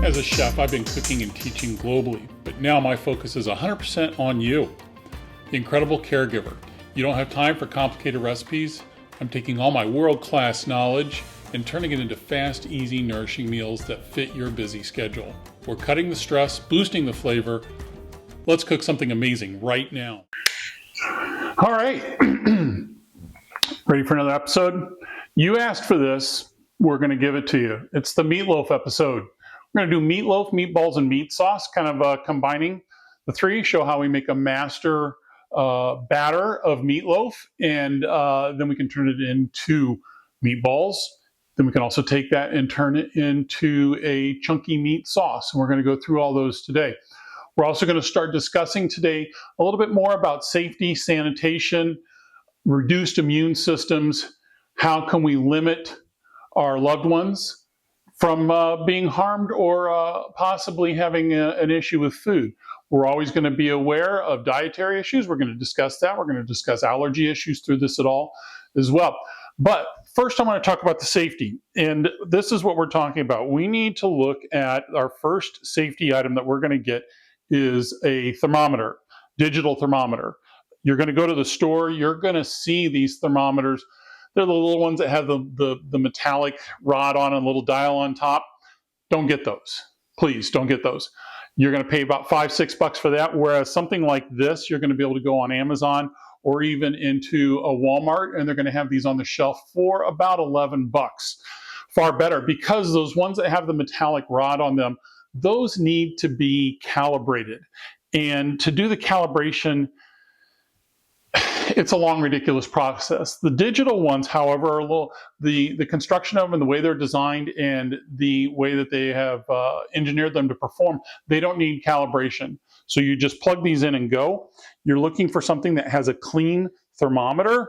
As a chef, I've been cooking and teaching globally, but now my focus is 100% on you, the incredible caregiver. You don't have time for complicated recipes? I'm taking all my world-class knowledge and turning it into fast, easy, nourishing meals that fit your busy schedule. We're cutting the stress, boosting the flavor. Let's cook something amazing right now. All right, ready for another episode? You asked for this, we're gonna give it to you. It's the meatloaf episode. We're gonna do meatloaf, meatballs, and meat sauce, kind of combining the three, show how we make a master batter of meatloaf, and then we can turn it into meatballs. Then we can also take that and turn it into a chunky meat sauce. And we're gonna go through all those today. We're also gonna start discussing today a little bit more about safety, sanitation, reduced immune systems. How can we limit our loved ones from being harmed or possibly having an issue with food? We're always going to be aware of dietary issues. We're going to discuss that. We're going to discuss allergy issues through this at all as well. But first, I want to talk about the safety. And this is what we're talking about. We need to look at our first safety item that we're going to get is a thermometer, digital thermometer. You're going to go to the store. You're going to see these thermometers. They're the little ones that have the metallic rod on and a little dial on top. Don't get those. Please don't get those. You're going to pay about $5-6 for that, whereas something like this, you're going to be able to go on Amazon or even into a Walmart, and they're going to have these on the shelf for about $11. Far better, because those ones that have the metallic rod on them, those need to be calibrated. And to do the calibration, it's a long, ridiculous process. The digital ones, however, are a little, the construction of them and the way they're designed and the way that they have engineered them to perform, they don't need calibration. So you just plug these in and go. You're looking for something that has a clean thermometer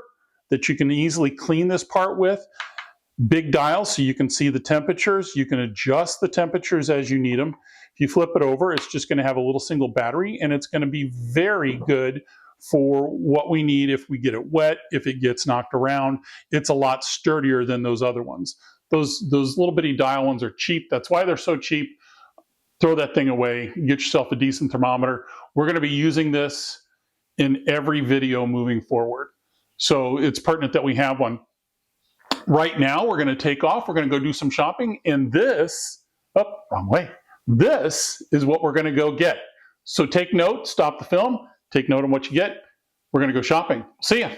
that you can easily clean this part with. Big dial so you can see the temperatures. You can adjust the temperatures as you need them. If you flip it over, it's just going to have a little single battery, and it's going to be very good for what we need if we get it wet, if it gets knocked around. It's a lot sturdier than those other ones. Those little bitty dial ones are cheap. That's why they're so cheap. Throw that thing away. Get yourself a decent thermometer. We're going to be using this in every video moving forward. So it's pertinent that we have one. Right now, we're going to take off. We're going to go do some shopping. And this, wrong way. This is what we're going to go get. So take note, stop the film. Take note on what you get. We're going to go shopping. See ya.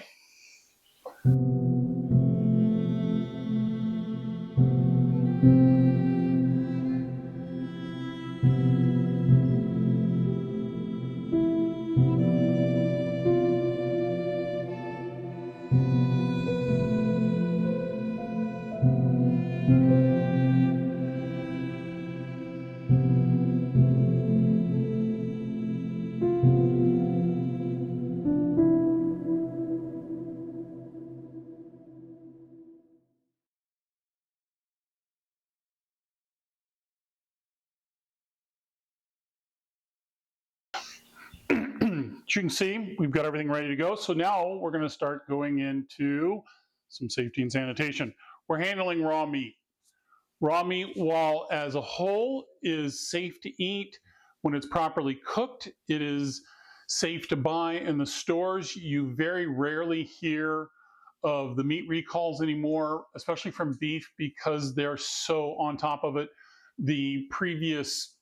As you can see, we've got everything ready to go. So now we're going to start going into some safety and sanitation. We're handling raw meat. Raw meat, while as a whole is safe to eat, when it's properly cooked, it is safe to buy in the stores. You very rarely hear of the meat recalls anymore, especially from beef, because they're so on top of it. The previous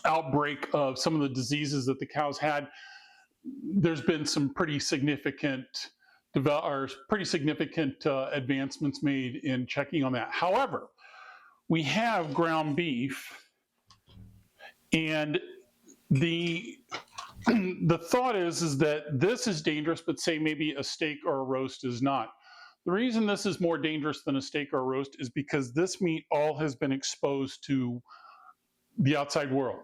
outbreak of some of the diseases that the cows had, there's been some pretty significant advancements made in checking on that. However, we have ground beef, and the thought is that this is dangerous, but say maybe a steak or a roast is not. The reason this is more dangerous than a steak or a roast is because this meat all has been exposed to the outside world.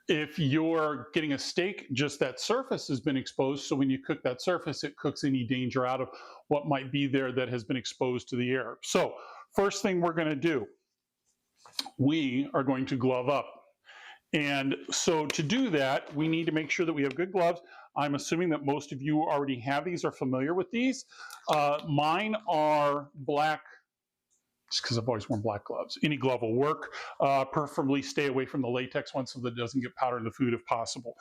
If you're getting a steak, just that surface has been exposed. So when you cook that surface, it cooks any danger out of what might be there that has been exposed to the air. So first thing we're going to do, we are going to glove up. And so to do that, we need to make sure that we have good gloves. I'm assuming that most of you already have these, are familiar with these. Mine are black just because I've always worn black gloves. Any glove will work. Preferably stay away from the latex one so that it doesn't get powder in the food if possible.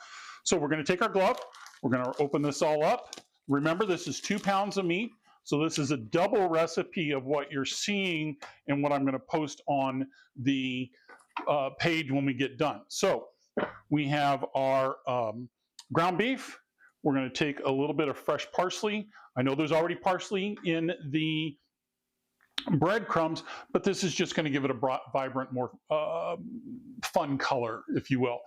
So we're going to take our glove. We're going to open this all up. Remember, this is 2 pounds of meat. So this is a double recipe of what you're seeing and what I'm going to post on the page when we get done. So we have our ground beef. We're going to take a little bit of fresh parsley. I know there's already parsley in the breadcrumbs, but this is just going to give it a vibrant, more fun color, if you will.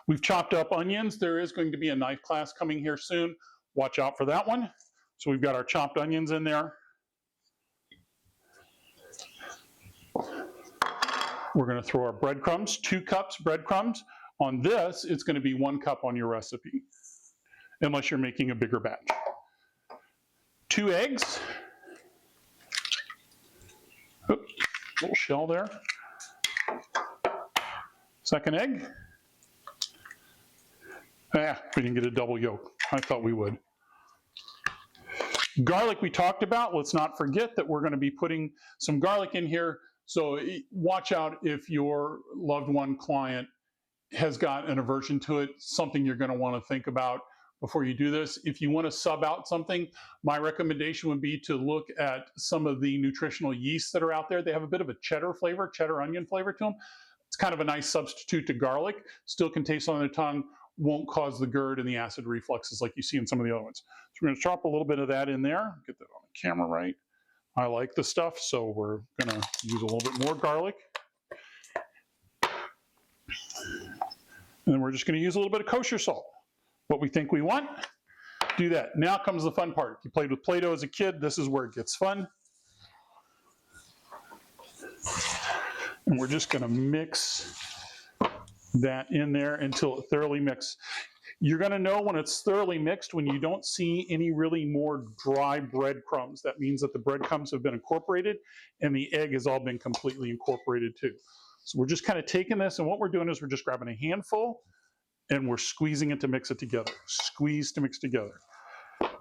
We've chopped up onions. There is going to be a knife class coming here soon. Watch out for that one. So we've got our chopped onions in there. We're going to throw our breadcrumbs, 2 cups breadcrumbs. On this, it's going to be 1 cup on your recipe, unless you're making a bigger batch. 2 eggs. Oops, little shell there. Second egg. We didn't get a double yolk. I thought we would. Garlic we talked about. Let's not forget that we're going to be putting some garlic in here. So watch out if your loved one client has got an aversion to it, something you're going to want to think about before you do this. If you want to sub out something, my recommendation would be to look at some of the nutritional yeasts that are out there. They have a bit of a cheddar flavor, cheddar onion flavor to them. It's kind of a nice substitute to garlic. Still can taste on the tongue, won't cause the GERD and the acid refluxes like you see in some of the other ones. So we're going to chop a little bit of that in there. Get that on the camera right. I like the stuff, so we're going to use a little bit more garlic. And then we're just going to use a little bit of kosher salt. What we think we want, do that. Now comes the fun part. If you played with Play-Doh as a kid, this is where it gets fun. And we're just going to mix that in there until it thoroughly mixes. You're going to know when it's thoroughly mixed when you don't see any really more dry breadcrumbs. That means that the breadcrumbs have been incorporated and the egg has all been completely incorporated too. So we're just kind of taking this, and what we're doing is we're just grabbing a handful and we're squeezing it to mix it together. Squeeze to mix together.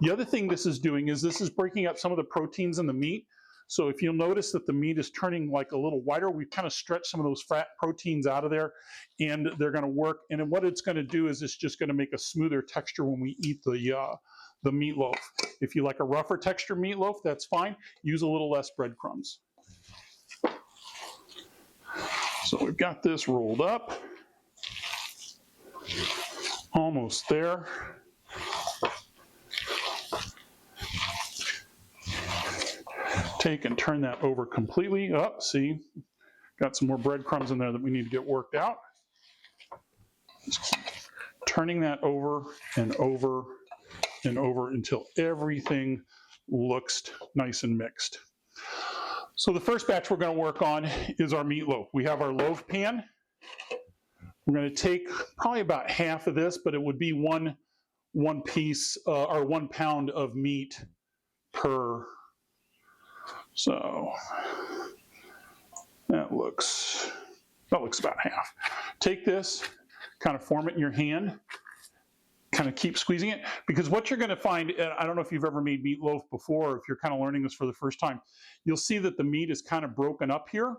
The other thing this is doing is this is breaking up some of the proteins in the meat. So if you'll notice that the meat is turning like a little whiter, we've kind of stretched some of those fat proteins out of there, and they're going to work. And then what it's going to do is it's just going to make a smoother texture when we eat the meatloaf. If you like a rougher texture meatloaf, that's fine. Use a little less breadcrumbs. So we've got this rolled up. Almost there. Take and turn that over completely. Oh, see, got some more breadcrumbs in there that we need to get worked out. Just turning that over and over and over until everything looks nice and mixed. So the first batch we're going to work on is our meatloaf. We have our loaf pan. We're going to take probably about half of this, but it would be one piece or 1 pound of meat per. So that looks about half. Take this, kind of form it in your hand, kind of keep squeezing it, because what you're going to find, I don't know if you've ever made meatloaf before, or if you're kind of learning this for the first time, you'll see that the meat is kind of broken up here,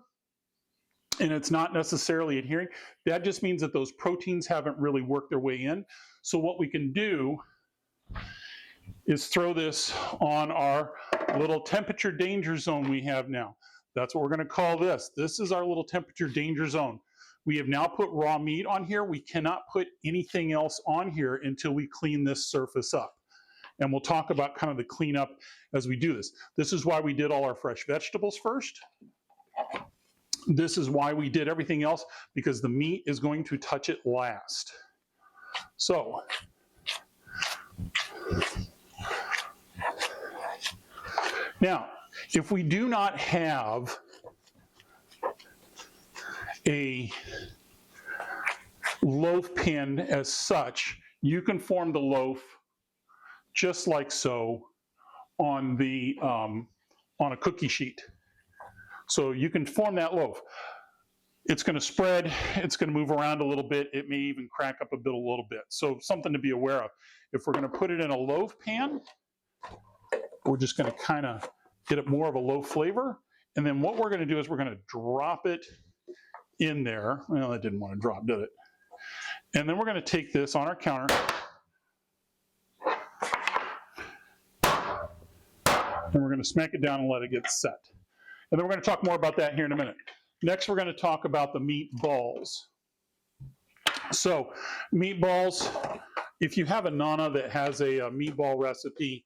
and it's not necessarily adhering. That just means that those proteins haven't really worked their way in. So what we can do is throw this on our little temperature danger zone we have now. That's what we're going to call this. This is our little temperature danger zone. We have now put raw meat on here. We cannot put anything else on here until we clean this surface up. And we'll talk about kind of the cleanup as we do this. This is why we did all our fresh vegetables first. This is why we did everything else, because the meat is going to touch it last. So, now, if we do not have a loaf pan as such, you can form the loaf just like so on the on a cookie sheet. So you can form that loaf. It's going to spread, it's going to move around a little bit, it may even crack up a little bit. So something to be aware of. If we're going to put it in a loaf pan, we're just going to kind of get it more of a loaf flavor, And then what we're going to do is we're going to drop it in there. Well, it didn't want to drop, did it? And then we're going to take this on our counter. And we're going to smack it down and let it get set. And then we're going to talk more about that here in a minute. Next, we're going to talk about the meatballs. So, meatballs, if you have a Nana that has a meatball recipe,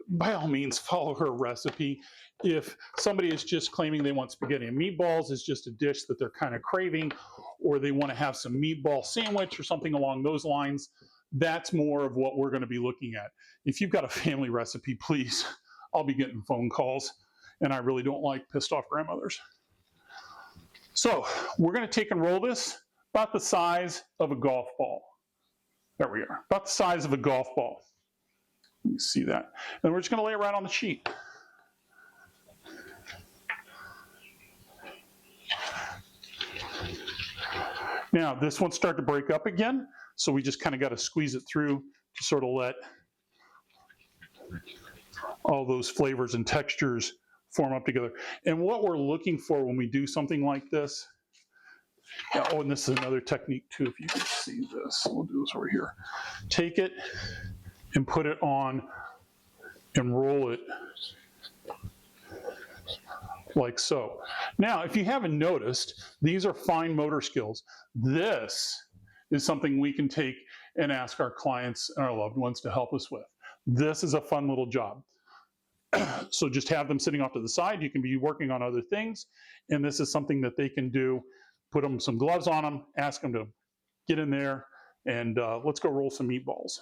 by all means, follow her recipe. If somebody is just claiming they want spaghetti and meatballs is just a dish that they're kind of craving, or they want to have some meatball sandwich or something along those lines, that's more of what we're going to be looking at. If you've got a family recipe, please, I'll be getting phone calls, and I really don't like pissed off grandmothers. So we're going to take and roll this about the size of a golf ball. There we are, about the size of a golf ball. You see that? And we're just going to lay it right on the sheet. Now, this one's starting to break up again, so we just kind of got to squeeze it through to sort of let all those flavors and textures form up together. And what we're looking for when we do something like this, oh, and this is another technique too, if you can see this, we'll do this over here. Take it and put it on and roll it like so. Now, if you haven't noticed, these are fine motor skills. This is something we can take and ask our clients and our loved ones to help us with. This is a fun little job. So just have them sitting off to the side. You can be working on other things, and this is something that they can do. Put them some gloves on them, ask them to get in there, and let's go roll some meatballs.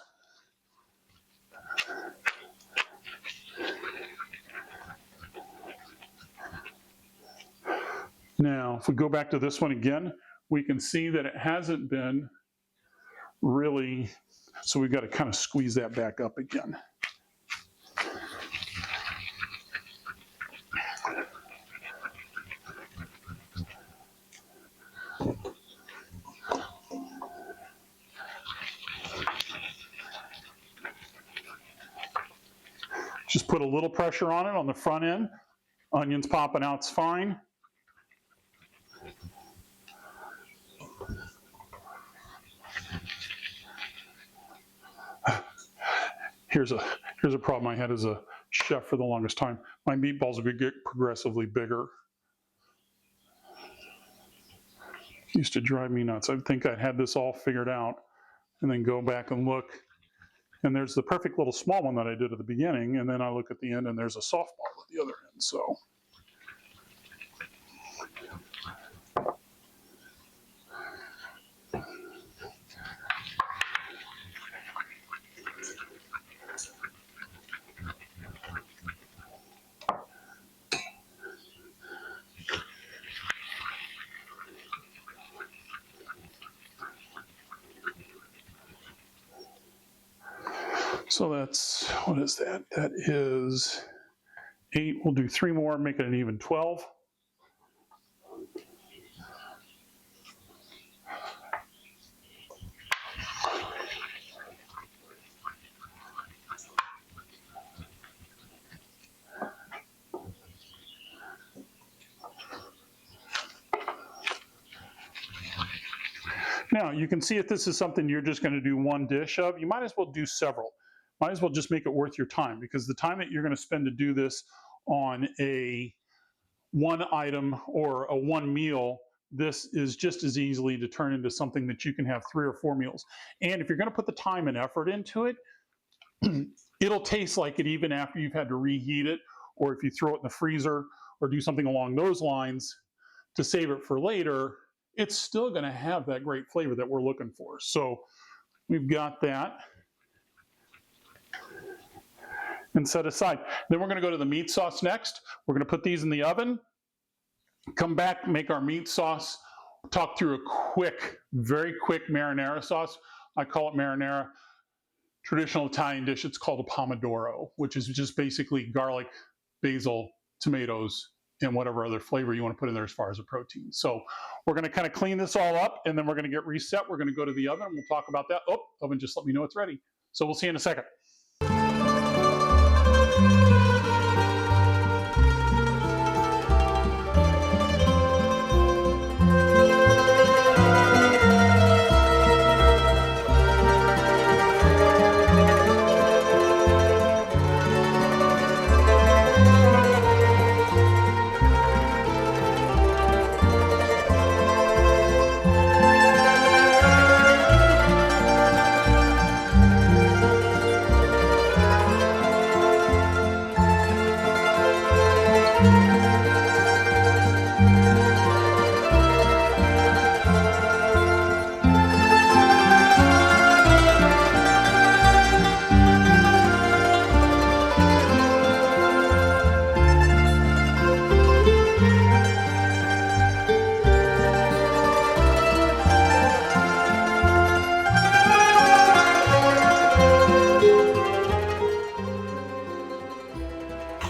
Now, if we go back to this one again, we can see that it hasn't been really, so we've got to kind of squeeze that back up again. Just put a little pressure on it on the front end. Onions popping out's fine. Here's a problem I had as a chef for the longest time. My meatballs would get progressively bigger. Used to drive me nuts. I think I had this all figured out, and then go back and look, and there's the perfect little small one that I did at the beginning, and then I look at the end and there's a softball at the other end. So So that's, what is that? That is 8. We'll do 3 more, make it an even 12. Now, you can see if this is something you're just going to do one dish of, you might as well do several. Might as well just make it worth your time, because the time that you're going to spend to do this on a one item or a one meal, this is just as easily to turn into something that you can have 3 or 4 meals. And if you're going to put the time and effort into it, it'll taste like it even after you've had to reheat it, or if you throw it in the freezer or do something along those lines to save it for later, it's still going to have that great flavor that we're looking for. So we've got that. And set aside. Then we're going to go to the meat sauce next. We're going to put these in the oven, come back, make our meat sauce, talk through a quick, very quick marinara sauce. I call it marinara. Traditional Italian dish, it's called a pomodoro, which is just basically garlic, basil, tomatoes, and whatever other flavor you want to put in there as far as a protein. So we're going to kind of clean this all up, and then we're going to get reset. We're going to go to the oven, and we'll talk about that. Oh, oven just let me know it's ready. So we'll see you in a second.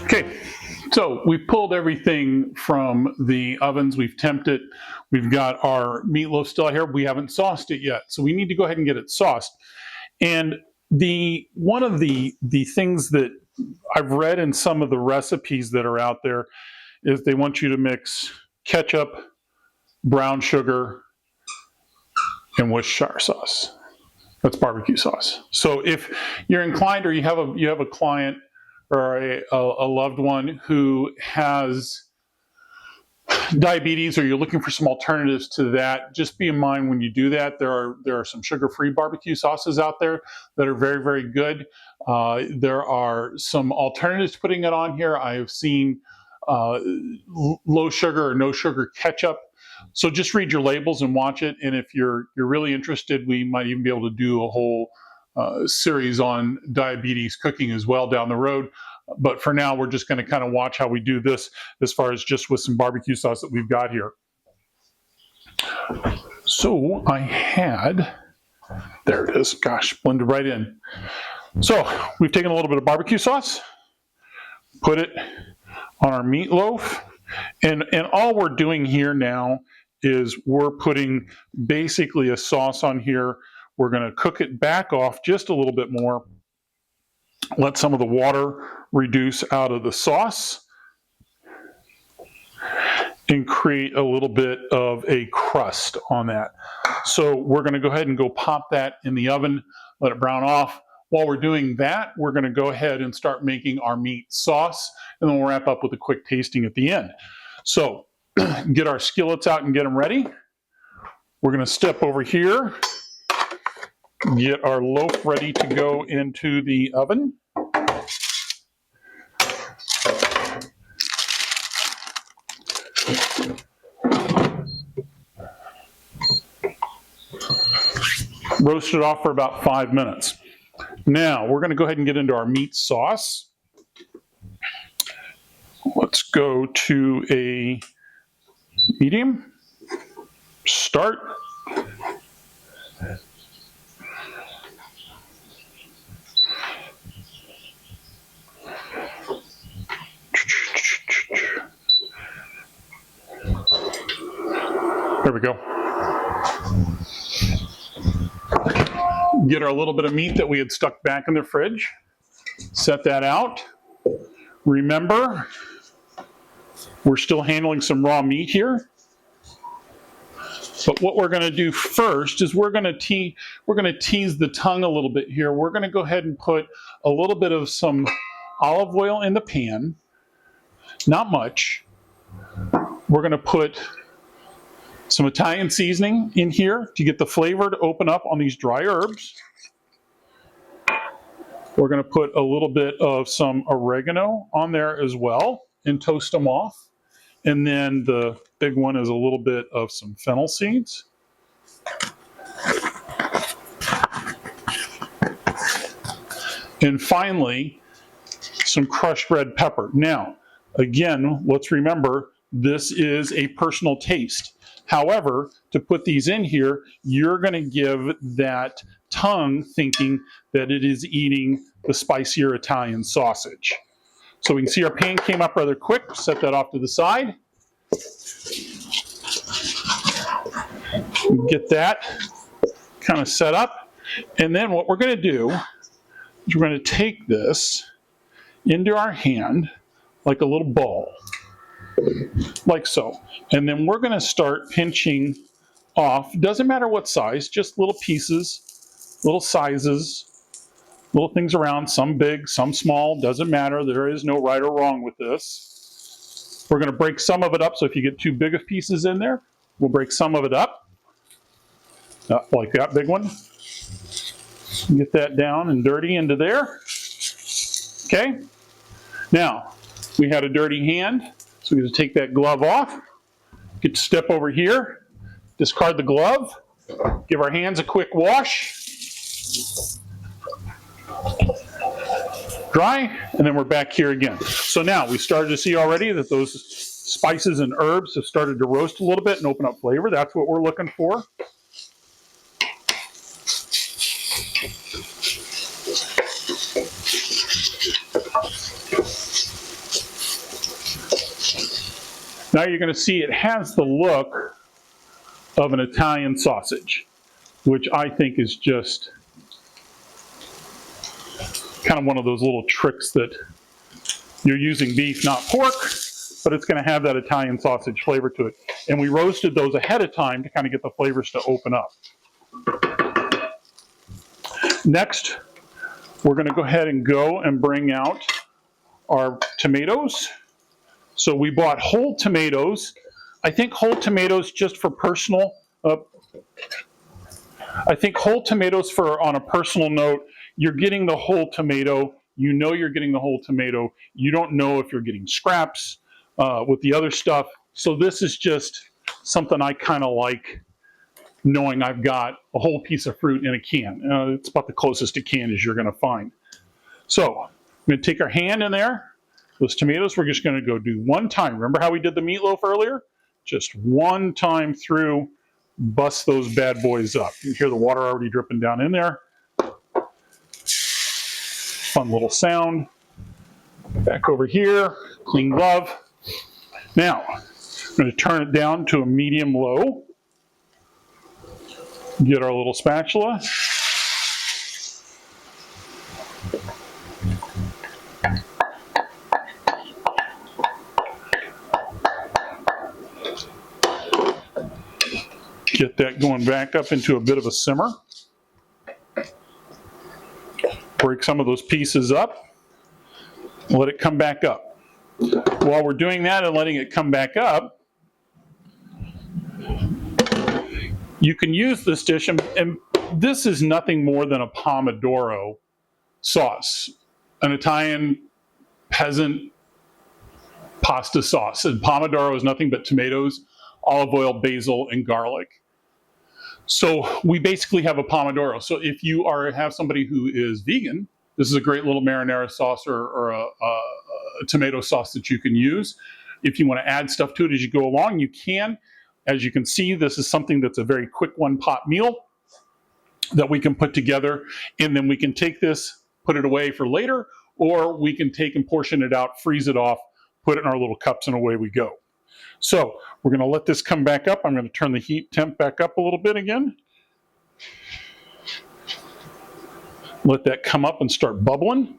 Okay, so we've pulled everything from the ovens, we've temped it, we've got our meatloaf still here, we haven't sauced it yet, so we need to go ahead and get it sauced. And one of the things that I've read in some of the recipes that are out there is they want you to mix ketchup, brown sugar, and Worcestershire sauce. That's barbecue sauce. So if you're inclined, or you have a client or a loved one who has diabetes, or you're looking for some alternatives to that, just be in mind when you do that, there are some sugar-free barbecue sauces out there that are very, very good. There are some alternatives to putting it on here. I have seen low sugar or no sugar ketchup. So just read your labels and watch it. And if you're really interested, we might even be able to do a whole series on diabetes cooking as well down the road. But for now, we're just going to kind of watch how we do this as far as just with some barbecue sauce that we've got here. So I had, there it is, gosh, blended right in. So we've taken a little bit of barbecue sauce, put it on our meatloaf, and all we're doing here now is we're putting basically a sauce on here. We're going to cook it back off just a little bit more, let some of the water reduce out of the sauce, and create a little bit of a crust on that. So we're going to go ahead and go pop that in the oven, let it brown off. While we're doing that, we're going to go ahead and start making our meat sauce, and then we'll wrap up with a quick tasting at the end. So get our skillets out and get them ready. We're going to step over here, get our loaf ready to go into the oven. Roast it off for about 5 minutes. Now we're going to go ahead and get into our meat sauce. Let's go to a medium. Start. There we go. Get our little bit of meat that we had stuck back in the fridge. Set that out. Remember, we're still handling some raw meat here. But what we're going to do first is we're going to tease the tongue a little bit here. We're going to go ahead and put a little bit of some olive oil in the pan. Not much. We're going to put some Italian seasoning in here to get the flavor to open up on these dry herbs. We're going to put a little bit of some oregano on there as well and toast them off. And then the big one is a little bit of some fennel seeds. And finally, some crushed red pepper. Now, again, let's remember, this is a personal taste. However, to put these in here, you're going to give that tongue thinking that it is eating the spicier Italian sausage. So we can see our pan came up rather quick. Set that off to the side. Get that kind of set up. And then what we're going to do is we're going to take this into our hand like a little ball, like so. And then we're going to start pinching off. Doesn't matter what size, just little pieces, little sizes, little things around, some big, some small, doesn't matter. There is no right or wrong with this. We're going to break some of it up, so if you get too big of pieces in there, we'll break some of it up, like that big one. Get that down and dirty into there. Okay. Now, we had a dirty hand, so we're going to take that glove off. Get to step over here, discard the glove, give our hands a quick wash. Dry, and then we're back here again. So now we started to see already that those spices and herbs have started to roast a little bit and open up flavor. That's what we're looking for. Now you're going to see it has the look of an Italian sausage, which I think is just kind of one of those little tricks that you're using beef, not pork, but it's going to have that Italian sausage flavor to it. And we roasted those ahead of time to kind of get the flavors to open up. Next, we're going to go ahead and bring out our tomatoes. So we bought whole tomatoes. I think whole tomatoes just for personal, I think whole tomatoes for on a personal note, you're getting the whole tomato. You know you're getting the whole tomato. You don't know if you're getting scraps with the other stuff. So this is just something I kind of like, knowing I've got a whole piece of fruit in a can. It's about the closest to can as you're going to find. So I'm going to take our hand in there. Those tomatoes we're just going to go do one time. Remember how we did the meatloaf earlier? Just one time through, bust those bad boys up. You hear the water already dripping down in there. Fun little sound. Back over here, clean glove. Now, I'm going to turn it down to a medium-low. Get our little spatula. Get that going back up into a bit of a simmer. Break some of those pieces up. Let it come back up. While we're doing that and letting it come back up, you can use this dish, and this is nothing more than a pomodoro sauce, an Italian peasant pasta sauce. And pomodoro is nothing but tomatoes, olive oil, basil, and garlic. So we basically have a pomodoro. So if you have somebody who is vegan, this is a great little marinara sauce or a tomato sauce that you can use. If you want to add stuff to it as you go along, you can. As you can see, this is something that's a very quick one-pot meal that we can put together, and then we can take this, put it away for later, or we can take and portion it out, freeze it off, put it in our little cups, and away we go. So we're going to let this come back up. I'm going to turn the heat temp back up a little bit again. Let that come up and start bubbling.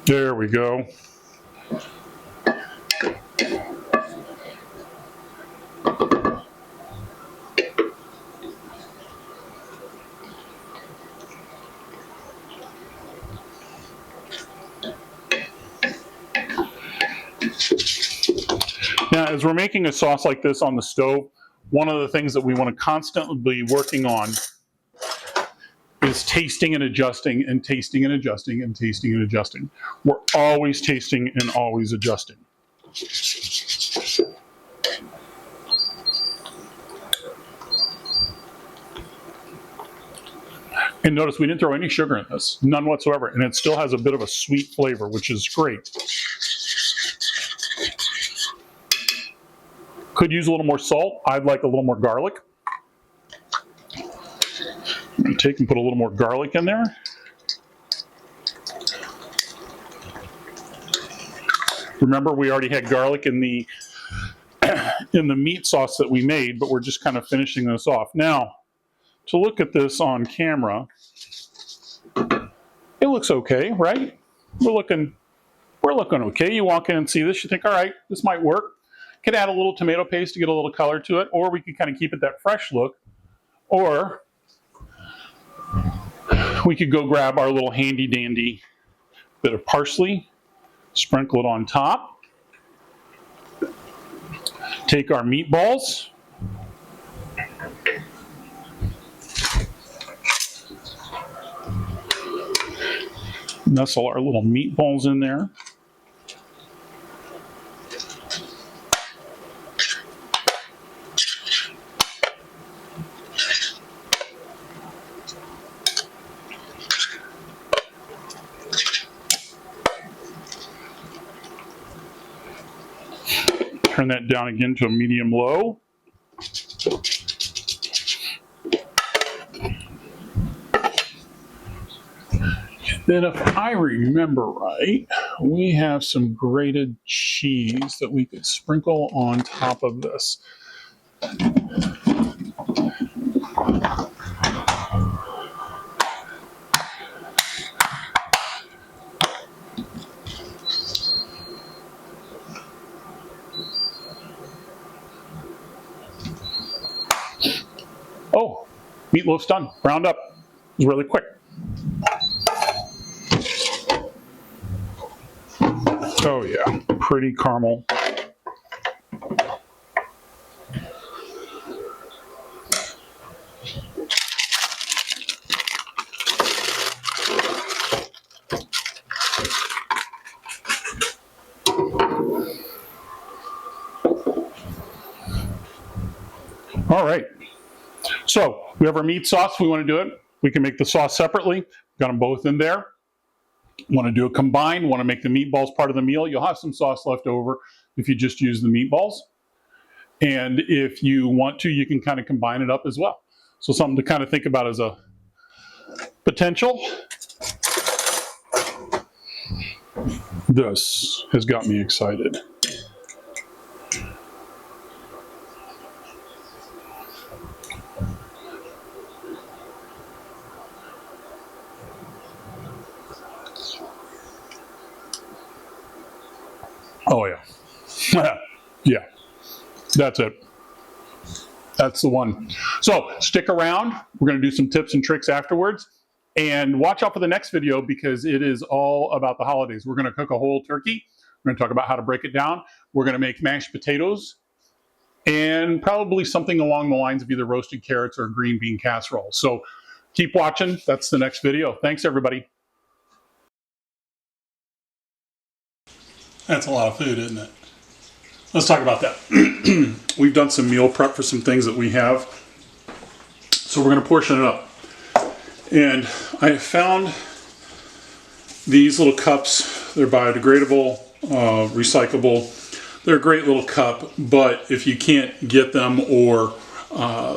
There we go. Now, as we're making a sauce like this on the stove, one of the things that we want to constantly be working on is tasting and adjusting and tasting and adjusting and tasting and adjusting. We're always tasting and always adjusting. And notice we didn't throw any sugar in this, none whatsoever, and it still has a bit of a sweet flavor, which is great. Could use a little more salt. I'd like a little more garlic. I'm going to take and put a little more garlic in there. Remember, we already had garlic in the meat sauce that we made, but we're just kind of finishing this off. Now, to look at this on camera, it looks okay, right? We're looking okay. You walk in and see this, you think, all right, this might work. Could add a little tomato paste to get a little color to it, or we could kind of keep it that fresh look, or we could go grab our little handy dandy bit of parsley, sprinkle it on top, take our meatballs, nestle our little meatballs in there. Turn that down again to a medium-low. Then if I remember right, we have some grated cheese that we could sprinkle on top of this. Oh, meatloaf's done. Browned up. It was really quick. Oh yeah, pretty caramel. All right. So we have our meat sauce. We want to do it. We can make the sauce separately. Got them both in there. Want to do it combined. Want to make the meatballs part of the meal. You'll have some sauce left over if you just use the meatballs. And if you want to, you can kind of combine it up as well. So something to kind of think about as a potential. This has got me excited. Oh yeah. Yeah, that's it. That's the one. So stick around. We're going to do some tips and tricks afterwards. And watch out for the next video because it is all about the holidays. We're going to cook a whole turkey. We're going to talk about how to break it down. We're going to make mashed potatoes and probably something along the lines of either roasted carrots or a green bean casserole. So keep watching. That's the next video. Thanks, everybody. That's a lot of food, isn't it? Let's talk about that. We've done some meal prep for some things that we have. So we're going to portion it up. And I found these little cups. They're biodegradable, recyclable. They're a great little cup, but if you can't get them or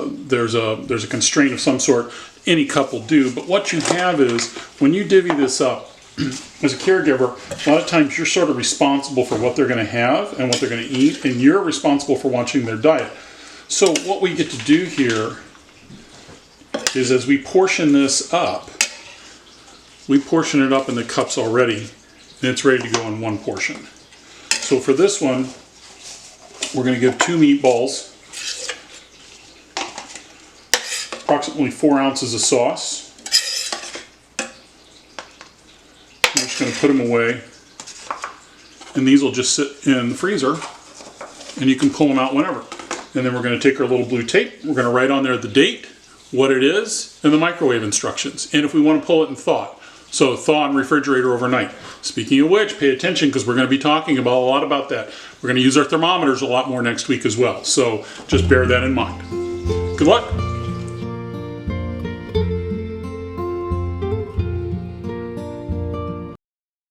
there's a constraint of some sort, any cup will do. But what you have is, when you divvy this up, as a caregiver, a lot of times you're sort of responsible for what they're going to have and what they're going to eat, and you're responsible for watching their diet. So what we get to do here is, as we portion this up, we portion it up in the cups already, and it's ready to go in one portion. So for this one, we're going to give 2 meatballs, approximately 4 ounces of sauce. I'm just going to put them away, and these will just sit in the freezer, and you can pull them out whenever. And then we're going to take our little blue tape, we're going to write on there the date, what it is, and the microwave instructions. And if we want to pull it in thaw, so thaw and refrigerator overnight. Speaking of which, pay attention because we're going to be talking about a lot about that. We're going to use our thermometers a lot more next week as well, so just bear that in mind. Good luck.